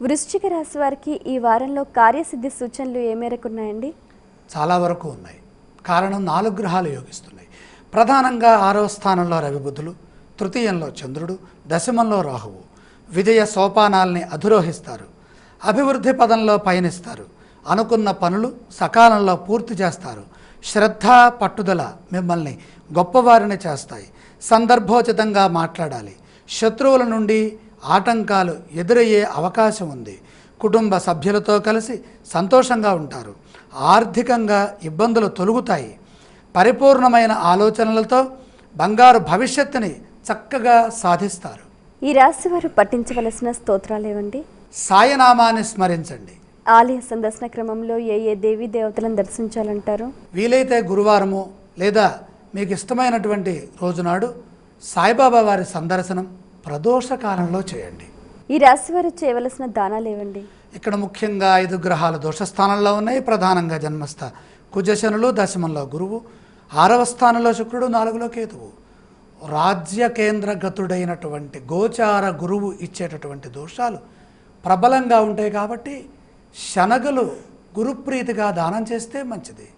వృశ్చిక రాశి వారికి ఈ వారంలో కార్యసిద్ధి సూచనలు ఏ మేరకు ఉన్నాయండి? చాలా వరకు ఉన్నాయి. కారణం 4 గ్రహాలు యోగిస్తున్నాయి. ప్రధానంగా 6వ స్థానంలో రవి బుధులు, తృతీయంలో చంద్రుడు, దశమంలో రాహువు. విజయ సోపానాల్ని అధిరోహిస్తారు. అభివృద్ధి పదంలో పయనిస్తారు. అనుకున్న పనులు సకాలంలో పూర్తి చేస్తారు. శ్రద్ధ, పట్టుదల మిమ్మల్ని గొప్పవారిని చేస్తాయి. సందర్భోచితంగా మాట్లాడాలి. శత్రువుల నుండి ఆటంకాలు ఎదురయ్యే అవకాశం ఉంది. కుటుంబ సభ్యులతో కలిసి సంతోషంగా ఉంటారు. ఆర్థికంగా ఇబ్బందులు తొలగుతాయి. పరిపూర్ణమైన ఆలోచనలతో బంగారు భవిష్యత్తుని చక్కగా సాధిస్తారు. ఈ రాశి వారు పఠించవలసిన స్తోత్రాలు ఏవండి? సాయనామాన్ని స్మరించండి. ఆలయ సందర్శన క్రమంలో ఏ దేవీ దేవతలను దర్శించాలంటారు? వీలైతే గురువారము లేదా మీకు ఇష్టమైనటువంటి రోజునాడు సాయిబాబా వారి సందర్శనం ప్రదోష కాలంలో చేయండి. ఈ రాశి వారు చేయవలసిన దానాలు ఏవండి? ఇక్కడ ముఖ్యంగా 5 గ్రహాలు దోషస్థానంలో ఉన్నాయి. ప్రధానంగా జన్మస్థ కుజశనులు, దశమంలో గురువు, 6వ స్థానంలో శుక్రుడు, 4లో కేతువు. రాజ్య కేంద్రగతుడైనటువంటి గోచార గురువు ఇచ్చేటటువంటి దోషాలు ప్రబలంగా ఉంటాయి. కాబట్టి శనగలు గురుప్రీతిగా దానం చేస్తే మంచిది.